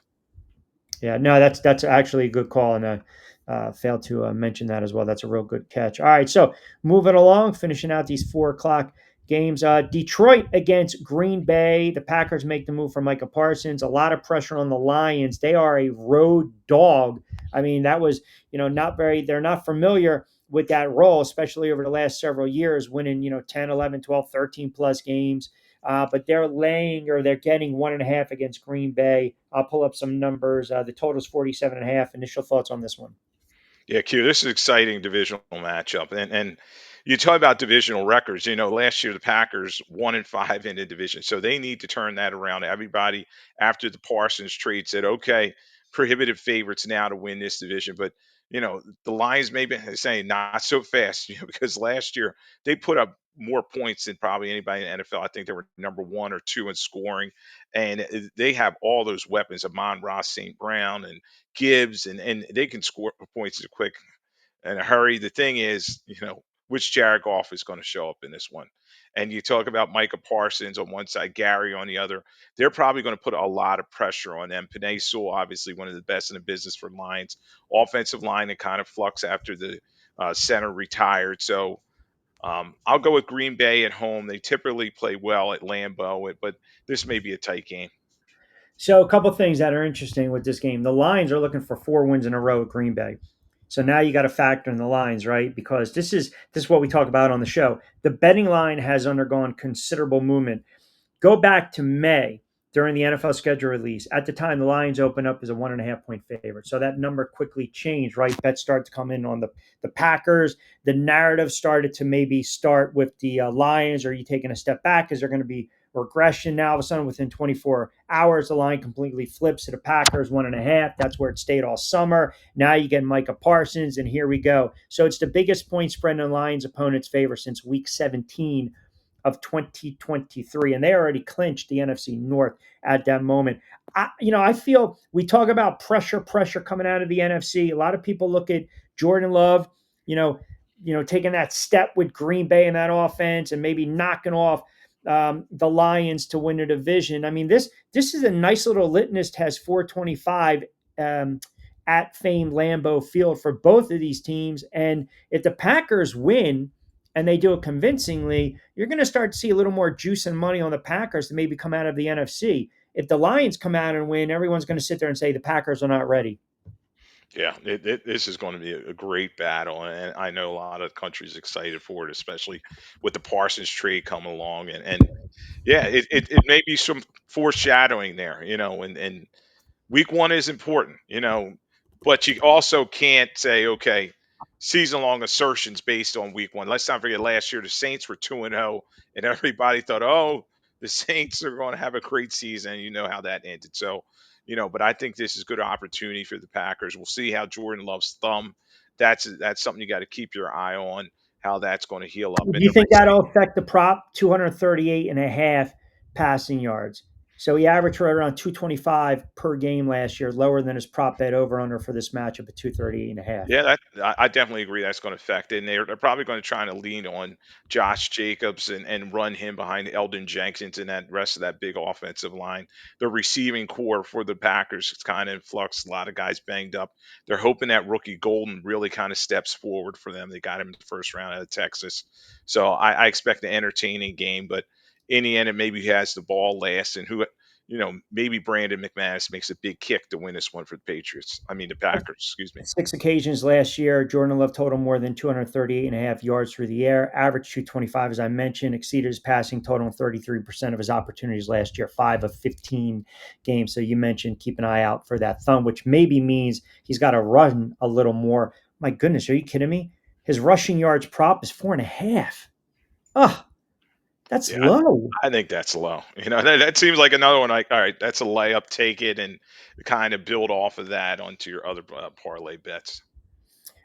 Yeah, no, that's actually a good call. And I failed to mention that as well. That's a real good catch. All right. So moving along, finishing out these 4 o'clock games. Detroit against Green Bay. The Packers make the move for Micah Parsons. A lot of pressure on the Lions. They are a road dog. I mean, that was, not very, they're not familiar with that role, especially over the last several years, winning, 10, 11, 12, 13 plus games. But they're they're getting 1.5 against Green Bay. I'll pull up some numbers. The total is 47.5. Initial thoughts on this one? Yeah, Q, this is an exciting divisional matchup. And you talk about divisional records. Last year the Packers 1-5 in the division. So they need to turn that around. Everybody after the Parsons trade said, okay, prohibitive favorites now to win this division. But the Lions maybe saying not so fast, because last year they put up more points than probably anybody in the NFL. I think they were number 1 or 2 in scoring. And they have all those weapons, Amon-Ra St. Brown and Gibbs, and they can score points quick in a hurry. The thing is, which Jared Goff is going to show up in this one. And you talk about Micah Parsons on one side, Gary on the other. They're probably going to put a lot of pressure on them. Panay Sewell, obviously one of the best in the business for Lions. Offensive line that kind of flux after the center retired. So I'll go with Green Bay at home. They typically play well at Lambeau, but this may be a tight game. So a couple things that are interesting with this game. The Lions are looking for 4 wins in a row at Green Bay. So now you got to factor in the lines, right? Because this is what we talk about on the show. The betting line has undergone considerable movement. Go back to May during the NFL schedule release. At the time, the Lions opened up as a 1.5 point favorite. So that number quickly changed, right? Bets started to come in on the Packers. The narrative started to maybe start with the Lions. Are you taking a step back? Is there going to be regression? Now, all of a sudden, within 24 hours, the line completely flips to the Packers 1.5. That's where it stayed all summer. Now you get Micah Parsons, and here we go. So it's the biggest point spread in the Lions' opponent's favor since week 17 of 2023, and they already clinched the NFC North at that moment. I feel we talk about pressure coming out of the NFC. A lot of people look at Jordan Love, taking that step with Green Bay in that offense and maybe knocking off the Lions to win a division. I mean, this is a nice little litmus test, 425 at famed Lambeau Field for both of these teams. And if the Packers win, and they do it convincingly, you're going to start to see a little more juice and money on the Packers to maybe come out of the NFC. If the Lions come out and win, everyone's going to sit there and say the Packers are not ready. Yeah, this is going to be a great battle, and I know a lot of countries excited for it, especially with the Parsons trade coming along, and yeah, it may be some foreshadowing there, and week 1 is important, but you also can't say, okay, season long assertions based on week 1. Let's not forget last year the Saints were 2-0, and everybody thought, oh, the Saints are going to have a great season. You know how that ended. So, but I think this is a good opportunity for the Packers. We'll see how Jordan Love's thumb. That's something you got to keep your eye on, how that's going to heal up Do in you the think receiving. that'll affect the prop? 238.5 passing yards. So he averaged right around 225 per game last year, lower than his prop bet over under for this matchup at 238.5. Yeah, I definitely agree that's going to affect it. And they're probably going to try to lean on Josh Jacobs and run him behind Eldon Jenkins and that rest of that big offensive line. The receiving core for the Packers is kind of in flux. A lot of guys banged up. They're hoping that rookie Golden really kind of steps forward for them. They got him in the first round out of Texas. So I expect an entertaining game, but in the end, it maybe has the ball last and maybe Brandon McManus makes a big kick to win this one for the Patriots. I mean, the Packers, excuse me. 6 occasions last year, Jordan Love total more than 238.5 yards through the air, average 225, as I mentioned, exceeded his passing total in 33% of his opportunities last year, 5 of 15 games. So you mentioned keep an eye out for that thumb, which maybe means he's got to run a little more. My goodness, are you kidding me? His rushing yards prop is 4.5. Oh, that's Yeah, low. I think that's low. That seems like another one. Like, all right, that's a layup. Take it and kind of build off of that onto your other parlay bets.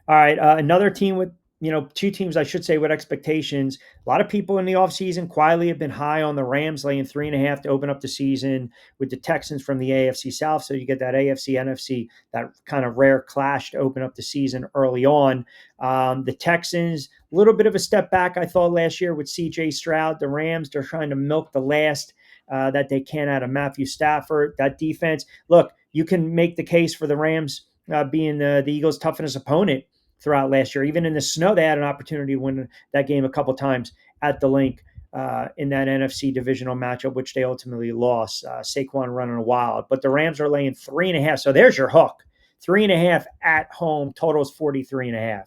All right, another team with, 2 teams, I should say, with expectations. A lot of people in the offseason quietly have been high on the Rams, laying 3.5 to open up the season with the Texans from the AFC South. So you get that AFC, NFC, that kind of rare clash to open up the season early on. The Texans, a little bit of a step back, I thought, last year with CJ Stroud. The Rams, they're trying to milk the last that they can out of Matthew Stafford. That defense, look, you can make the case for the Rams being the Eagles' toughest opponent throughout last year. Even in the snow, they had an opportunity to win that game a couple times at the link. in that NFC divisional matchup, which they ultimately lost. Saquon running wild, but the Rams are laying 3.5. So there's your hook. 3.5 at home. Totals 43.5.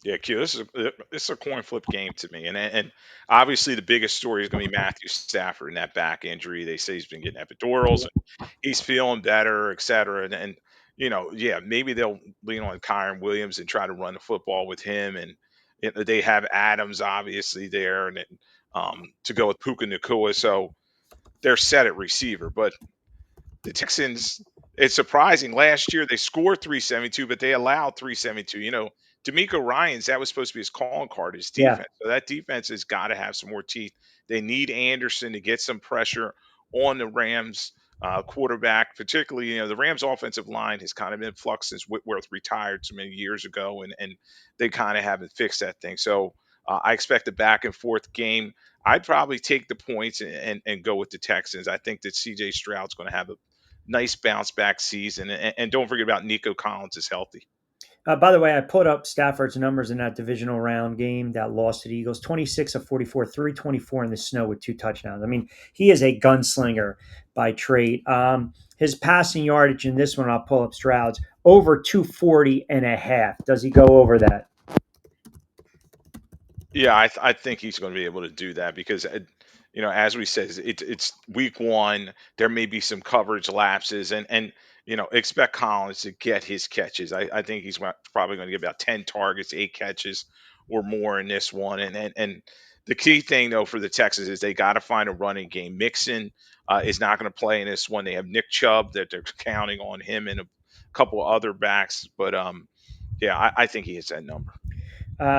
Yeah, Q. This is a coin flip game to me, and obviously the biggest story is going to be Matthew Stafford and that back injury. They say he's been getting epidurals, and he's feeling better, et cetera. And yeah, maybe they'll lean on Kyron Williams and try to run the football with him, and they have Adams obviously there, and to go with Puka Nacua, so they're set at receiver, but the Texans, it's surprising. Last year they scored 372, but they allowed 372. D'Amico Ryans, that was supposed to be his calling card, his Yeah. defense. So that defense has got to have some more teeth. They need Anderson to get some pressure on the Rams quarterback, particularly, the Rams offensive line has kind of been in flux since Whitworth retired so many years ago, and they kind of haven't fixed that thing. So I expect a back and forth game. I'd probably take the points and go with the Texans. I think that CJ Stroud's going to have a nice bounce back season. And don't forget about Nico Collins is healthy. By the way, I put up Stafford's numbers in that divisional round game that lost to the Eagles 26 of 44, 324 in the snow with 2 touchdowns. I mean, he is a gunslinger by trade. His passing yardage in this one, I'll pull up Stroud's, over 240.5. Does he go over that? Yeah, I think he's going to be able to do that because, as we said, it's week one. There may be some coverage lapses, and expect Collins to get his catches. I think he's probably going to get about 10 targets, 8 catches, or more in this one. And the key thing though for the Texans is they got to find a running game. Mixon is not going to play in this one. They have Nick Chubb that they're counting on him and a couple of other backs, but yeah, I think he hits that number.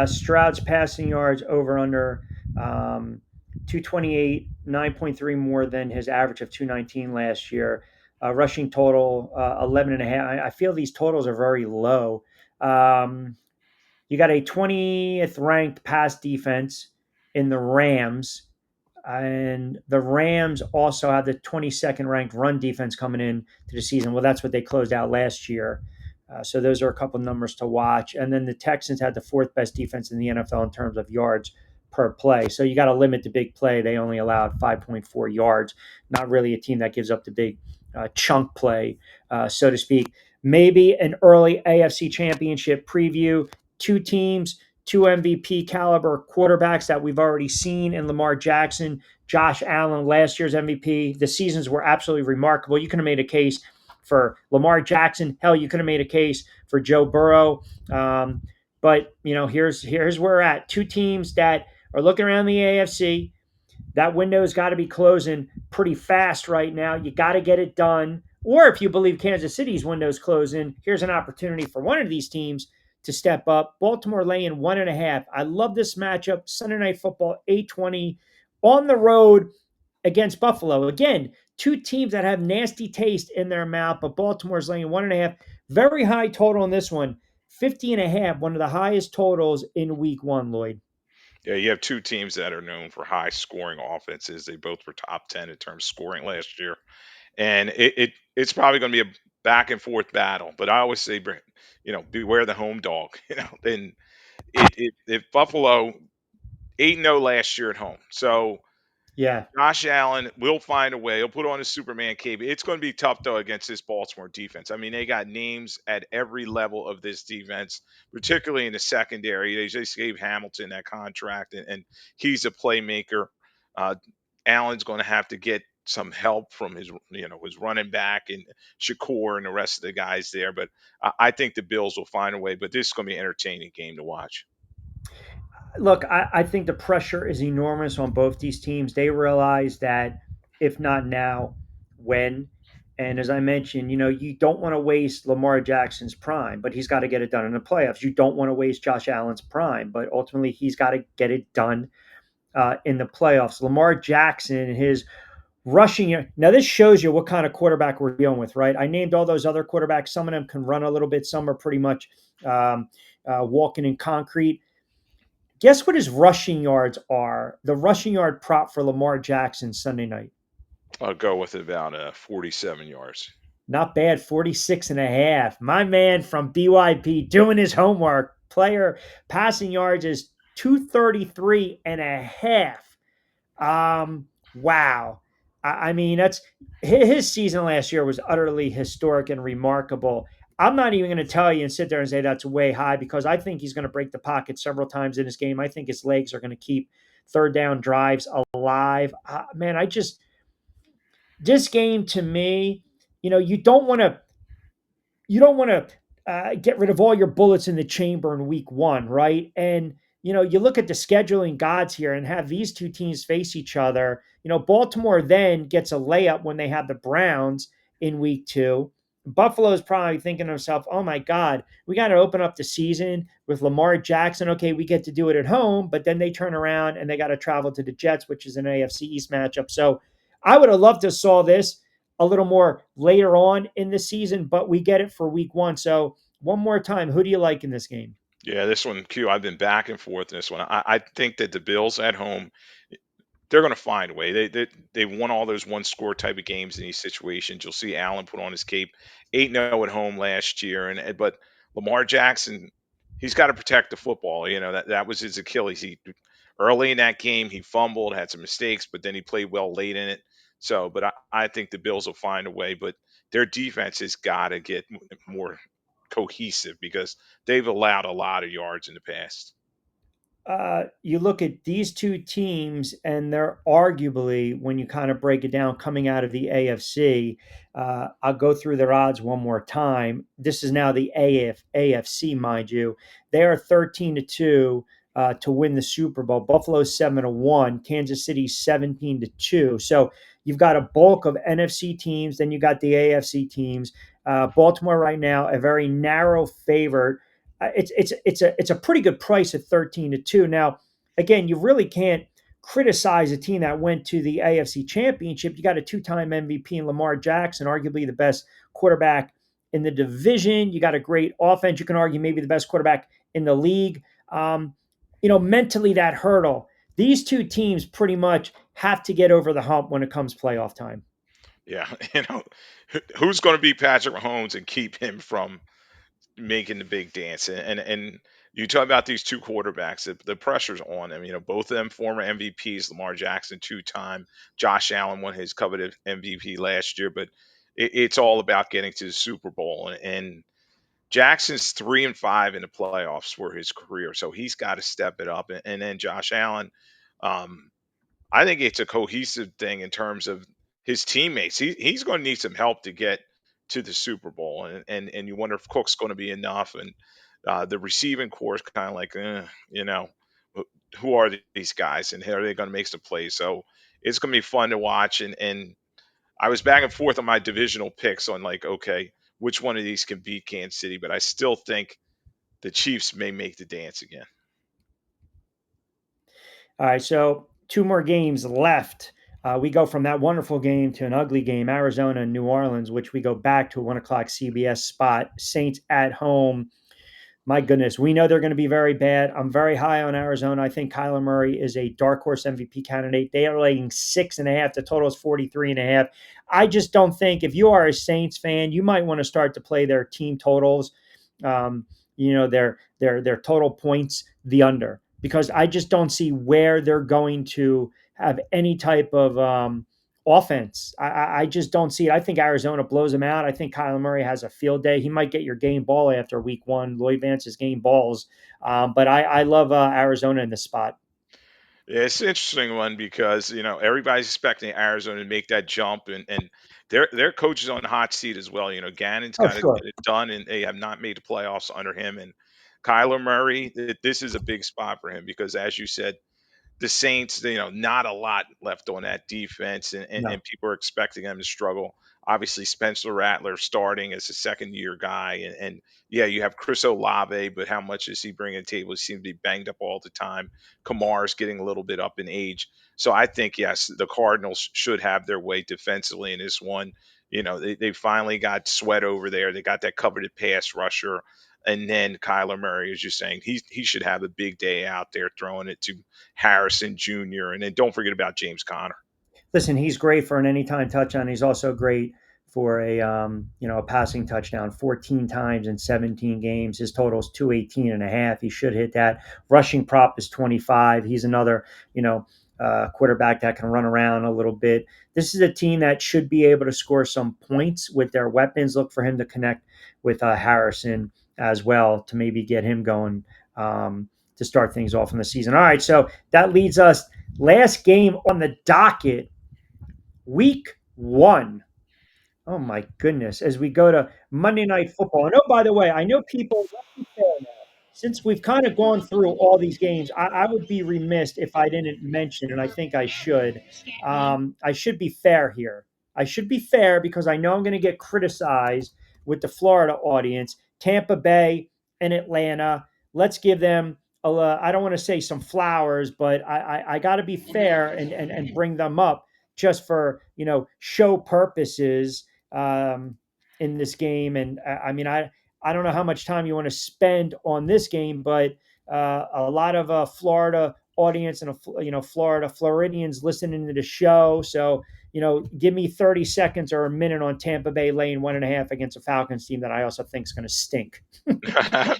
Stroud's passing yards over under 228, 9.3 more than his average of 219 last year. Rushing total 11 and a half. I feel these totals are very low. You got a 20th ranked pass defense in the Rams, and the Rams also have the 22nd ranked run defense coming in to the season. Well, that's what they closed out last year. So those are a couple numbers to watch. And then the Texans had the fourth best defense in the NFL in terms of yards per play. So you got to limit the big play. They only allowed 5.4 yards. Not really a team that gives up the big chunk play, so to speak. Maybe an early AFC championship preview. Two teams, two MVP caliber quarterbacks that we've already seen in Lamar Jackson, Josh Allen, last year's MVP. The seasons were absolutely remarkable. You could have made a case for Lamar Jackson. Hell, you could have made a case for Joe Burrow. But here's where we're at. Two teams that are looking around the AFC. That window's got to be closing pretty fast right now. You got to get it done. Or if you believe Kansas City's window's closing, here's an opportunity for one of these teams to step up. Baltimore laying 1.5. I love this matchup. Sunday Night Football, 8:20 on the road against Buffalo. Again, two teams that have nasty taste in their mouth, but Baltimore's laying 1.5. Very high total in this one. 50.5, one of the highest totals in week one, Lloyd. Yeah, you have two teams that are known for high scoring offenses. They both were top 10 in terms of scoring last year. And it's probably going to be a back and forth battle. But I always say, beware the home dog. And if Buffalo 8-0 last year at home. So Yeah. Josh Allen will find a way. He'll put on his Superman cape. It's going to be tough, though, against this Baltimore defense. I mean, they got names at every level of this defense, particularly in the secondary. They just gave Hamilton that contract, and he's a playmaker. Uh, Allen's going to have to get some help from his running back and Shakur and the rest of the guys there. But I think the Bills will find a way. But this is going to be an entertaining game to watch. Look, I think the pressure is enormous on both these teams. They realize that if not now, when? And as I mentioned, you don't want to waste Lamar Jackson's prime, but he's got to get it done in the playoffs. You don't want to waste Josh Allen's prime, but ultimately he's got to get it done in the playoffs. Lamar Jackson, his rushing. Now, this shows you what kind of quarterback we're dealing with, right? I named all those other quarterbacks. Some of them can run a little bit. Some are pretty much walking in concrete. Guess what his rushing yards are? The rushing yard prop for Lamar Jackson Sunday night. I'll go with about 47 yards. Not bad, 46.5. My man from BYP doing his homework. Player passing yards is 233.5. Wow. I mean, that's his season last year was utterly historic and remarkable. I'm not even going to tell you and sit there and say that's way high because I think he's going to break the pocket several times in his game. I think his legs are going to keep third down drives alive. Man, I just this game to me, you don't want to get rid of all your bullets in the chamber in week one, right? And you look at the scheduling gods here and have these two teams face each other. Baltimore then gets a layup when they have the Browns in week two. Buffalo's probably thinking to himself, "Oh my God, we got to open up the season with Lamar Jackson. Okay, we get to do it at home, but then they turn around and they got to travel to the Jets, which is an AFC East matchup." So I would have loved to saw this a little more later on in the season, but we get it for week one. So one more time, who do you like in this game? Yeah, this one, Q, I've been back and forth in this one. I think that the Bills at home, they're going to find a way. They won all those one score type of games in these situations. You'll see Allen put on his cape, 8-0 at home last year, but Lamar Jackson, he's got to protect the football. That was his Achilles. He early in that game he fumbled, had some mistakes, but then he played well late in it. So, but I think the Bills will find a way. But their defense has got to get more cohesive because they've allowed a lot of yards in the past. You look at these two teams, and they're arguably, when you kind of break it down, coming out of the AFC. I'll go through their odds one more time. This is now the AFC, mind you. They are 13-2 to win the Super Bowl. Buffalo's 7-1. Kansas City 17-2. So you've got a bulk of NFC teams. Then you got the AFC teams. Baltimore right now a very narrow favorite. It's a pretty good price at 13-2. Now, again, you really can't criticize a team that went to the AFC Championship. You got a two-time MVP in Lamar Jackson, arguably the best quarterback in the division. You got a great offense. You can argue maybe the best quarterback in the league. Mentally that hurdle. These two teams pretty much have to get over the hump when it comes playoff time. Yeah, who's going to be Patrick Mahomes and keep him from making the big dance. And you talk about these two quarterbacks, the pressure's on them. Both of them former MVPs. Lamar Jackson, 2 time. Josh Allen won his coveted MVP last year, but it's all about getting to the Super Bowl. And Jackson's 3-5 in the playoffs for his career, so he's got to step it up. And then Josh Allen, um, I think it's a cohesive thing in terms of his teammates. He's going to need some help to get to the Super Bowl, and you wonder if Cook's going to be enough. And the receiving core is kind of like, who are these guys, and how are they going to make some plays? So it's going to be fun to watch. And I was back and forth on my divisional picks on like, okay, which one of these can beat Kansas City, but I still think the Chiefs may make the dance again. All right, so two more games left. We go from that wonderful game to an ugly game, Arizona and New Orleans, which we go back to a 1 o'clock CBS spot. Saints at home. My goodness, we know they're going to be very bad. I'm very high on Arizona. I think Kyler Murray is a dark horse MVP candidate. They are laying 6.5. The total is 43.5. I just don't think if you are a Saints fan, you might want to start to play their team totals. Their total points, the under, because I just don't see where they're going to have any type of offense. I just don't see it. I think Arizona blows them out. I think Kyler Murray has a field day. He might get your game ball after week one. Lloyd Vance's game balls. But I love Arizona in this spot. Yeah, it's an interesting one because everybody's expecting Arizona to make that jump, and their coach is on the hot seat as well. Gannon's Oh, got to sure. get it done, and they have not made the playoffs under him. And Kyler Murray, this is a big spot for him because, as you said, the Saints, not a lot left on that defense, and No. people are expecting them to struggle. Obviously, Spencer Rattler starting as a second year guy, and yeah, you have Chris Olave, but how much is he bringing to the table? He seems to be banged up all the time. Kamar's getting a little bit up in age, so I think yes, the Cardinals should have their way defensively in this one. They finally got Sweat over there. They got that coveted pass rusher. And then Kyler Murray, as you're saying, he should have a big day out there throwing it to Harrison Jr. And then don't forget about James Conner. Listen, he's great for an anytime touchdown. He's also great for a passing touchdown 14 times in 17 games. His total is 218 and a half. He should hit that. Rushing prop is 25. He's another, quarterback that can run around a little bit. This is a team that should be able to score some points with their weapons. Look for him to connect with Harrison as well to maybe get him going to start things off in the season. All right, so that leads us last game on the docket, week 1. Oh my goodness! As we go to Monday Night Football, and oh, by the way, I know people. Let's be fair now. Since we've kind of gone through all these games, I would be remiss if I didn't mention, and I think I should. I should be fair here. I should be fair because I know I'm going to get criticized with the Florida audience. Tampa Bay and Atlanta. Let's give them. I don't want to say some flowers, but I got to be fair and bring them up just for show purposes in this game. And I mean, I don't know how much time you want to spend on this game, but a lot of Florida audience and Floridians listening to the show. So give me 30 seconds or a minute on Tampa Bay laying 1.5 against a Falcons team that I also think is going to stink.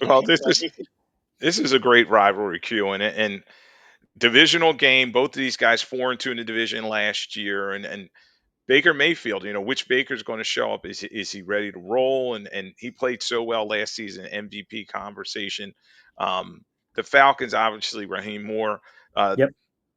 Well, this is a great rivalry, Q, and divisional game. Both of these guys 4-2 in the division last year, and Baker Mayfield, which Baker's going to show up? Is he ready to roll? And he played so well last season, MVP conversation. The Falcons, obviously, Raheem Moore. Yep,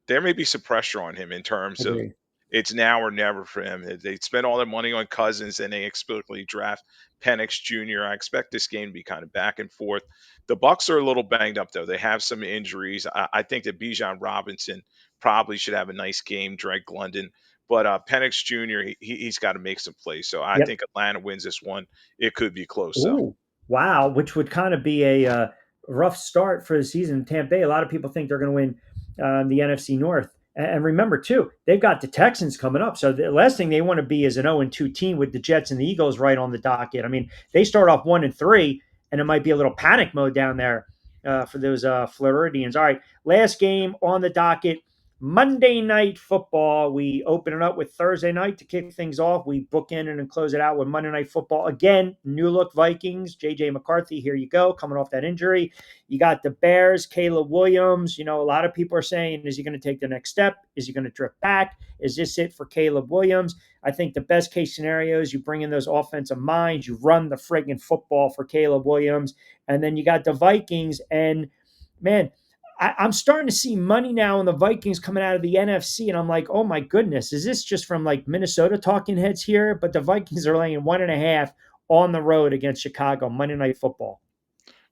There may be some pressure on him in terms of agree. it's now or never for him. They spent all their money on Cousins and they explicitly draft Penix Jr. I expect this game to be kind of back and forth. The Bucks are a little banged up though. They have some injuries. I think that Bijan Robinson probably should have a nice game. Drake London, but Penix Jr. He's got to make some plays. So I Yep. think Atlanta wins this one. It could be close though. Ooh, wow! Which would kind of be a rough start for the season in Tampa Bay. A lot of people think they're going to win the NFC North. And remember, too, they've got the Texans coming up. So the last thing they want to be is an 0-2 team with the Jets and the Eagles right on the docket. I mean, they start off 1-3, and it might be a little panic mode down there for those Floridians. All right, last game on the docket. Monday Night Football. We open it up with Thursday night to kick things off. We bookend it and close it out with Monday Night Football. Again, new look Vikings. J.J. McCarthy, here you go, coming off that injury. You got the Bears, Caleb Williams. A lot of people are saying, is he going to take the next step? Is he going to drift back? Is this it for Caleb Williams? I think the best case scenario is you bring in those offensive minds, you run the friggin' football for Caleb Williams, and then you got the Vikings. And man, I'm starting to see money now on the Vikings coming out of the NFC, and I'm like, oh my goodness, is this just from like Minnesota talking heads here? But the Vikings are laying 1.5 on the road against Chicago, Monday Night Football.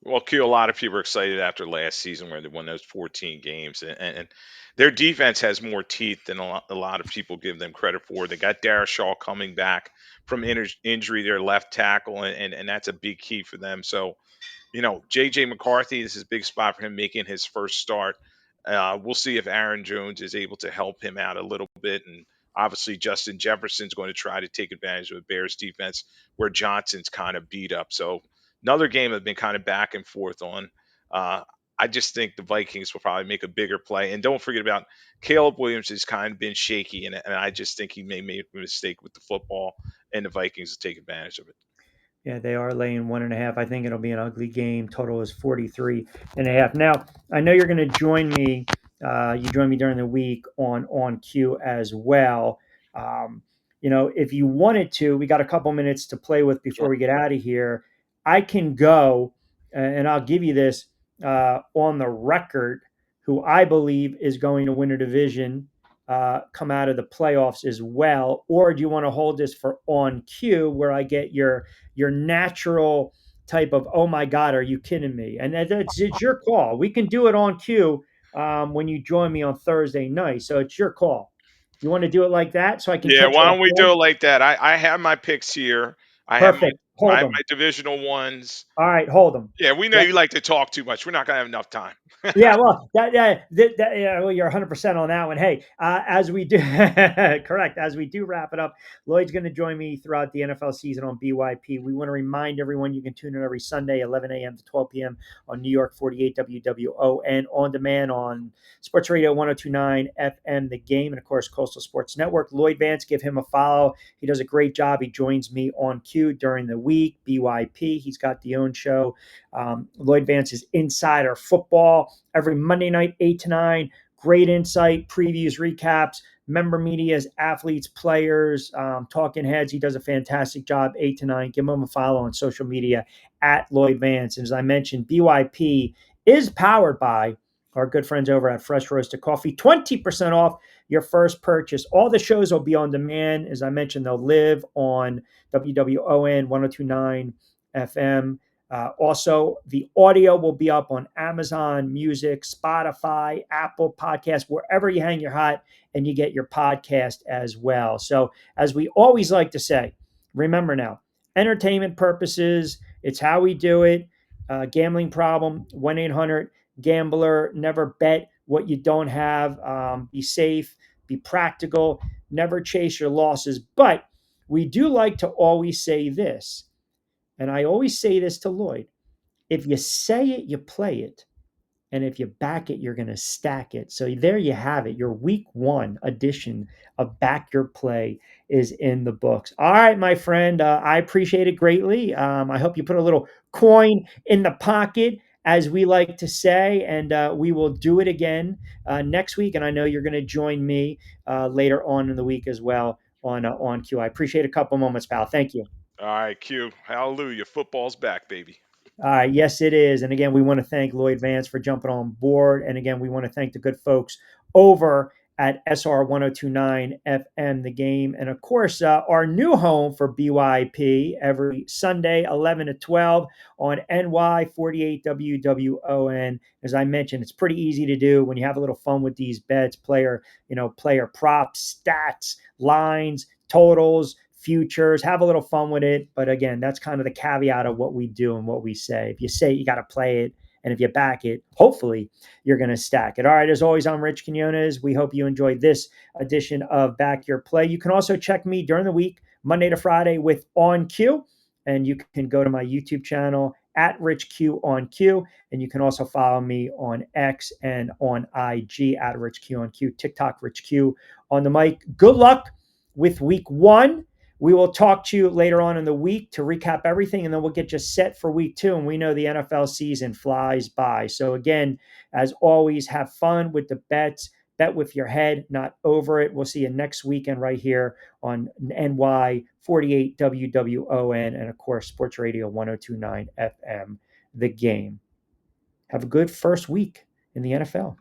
Well, Q, a lot of people are excited after last season where they won those 14 games, and their defense has more teeth than a lot of people give them credit for. They got Darashaw coming back from injury, their left tackle, and that's a big key for them. So J.J. McCarthy, this is a big spot for him making his first start. We'll see if Aaron Jones is able to help him out a little bit. And obviously, Justin Jefferson's going to try to take advantage of the Bears defense where Johnson's kind of beat up. So another game I've been kind of back and forth on. I just think the Vikings will probably make a bigger play. And don't forget about Caleb Williams has kind of been shaky, and I just think he may make a mistake with the football, and the Vikings will take advantage of it. Yeah, they are laying 1.5. I think it'll be an ugly game. Total is 43.5. Now, I know you're going to join me. You join me during the week on Q as well. If you wanted to, we got a couple minutes to play with before Sure. we get out of here. I can go, and I'll give you this on the record. Who I believe is going to win a division, come out of the playoffs as well, or do you want to hold this for on Q, where I get your natural type of, oh my God, are you kidding me? And it's your call. We can do it on cue when you join me on Thursday night. So it's your call. You want to do it like that so I can Yeah, catch you why off don't we do guard? it like that? I have my picks here. I have Perfect. I Hold have them. my divisional ones. All right, hold them. Yeah, we know Yep. you like to talk too much. We're not gonna have enough time. Yeah, well, yeah, well, you're 100% on that one. Hey, as we do, correct, as we do wrap it up, Lloyd's going to join me throughout the NFL season on BYP. We want to remind everyone you can tune in every Sunday, 11 a.m. to 12 p.m. on New York 48 WWON on demand on Sports Radio 1029 FM, The Game, and of course, Coastal Sports Network. Lloyd Vance, give him a follow. He does a great job. He joins me on Q during the week, BYP. He's got the own show. Lloyd Vance's Insider Football every Monday night, 8 to 9. Great insight, previews, recaps, member medias, athletes, players, talking heads. He does a fantastic job, 8 to 9. Give him a follow on social media at Lloyd Vance. And as I mentioned, BYP is powered by our good friends over at Fresh Roasted Coffee. 20% off your first purchase. All the shows will be on demand. As I mentioned, they'll live on WWON 1029 FM. Also, the audio will be up on Amazon Music, Spotify, Apple Podcasts, wherever you hang your hat and you get your podcast as well. So, as we always like to say, remember now, entertainment purposes, it's how we do it. Gambling problem, 1-800-GAMBLER. Never bet what you don't have. Be safe, be practical, never chase your losses. But we do like to always say this, and I always say this to Lloyd: if you say it, you play it. And if you back it, you're going to stack it. So there you have it. Your week 1 edition of Back Your Play is in the books. All right, my friend. I appreciate it greatly. I hope you put a little coin in the pocket, as we like to say, and we will do it again next week. And I know you're going to join me later on in the week as well on Q. I appreciate a couple moments, pal. Thank you. All right, Q. Hallelujah. Football's back, baby. Yes, it is. And again, we want to thank Lloyd Vance for jumping on board. And again, we want to thank the good folks over at SR 1029 FM, The Game. And of course, our new home for BYP every Sunday, 11 to 12 on NY 48 WWON. As I mentioned, it's pretty easy to do when you have a little fun with these bets, player props, stats, lines, totals, futures, have a little fun with it. But again, that's kind of the caveat of what we do and what we say. If you say it, you got to play it. And if you back it, hopefully you're going to stack it. All right. As always, I'm Rich Quiñones. We hope you enjoyed this edition of Back Your Play. You can also check me during the week, Monday to Friday, with On Q. And you can go to my YouTube channel at Rich Q on Q. And you can also follow me on X and on IG at Rich Q on Q, TikTok, Rich Q on the mic. Good luck with week 1. We will talk to you later on in the week to recap everything, and then we'll get you set for week 2. And we know the NFL season flies by. So again, as always, have fun with the bets. Bet with your head, not over it. We'll see you next weekend right here on NY 48 WWON and, of course, Sports Radio 1029 FM, The Game. Have a good first week in the NFL.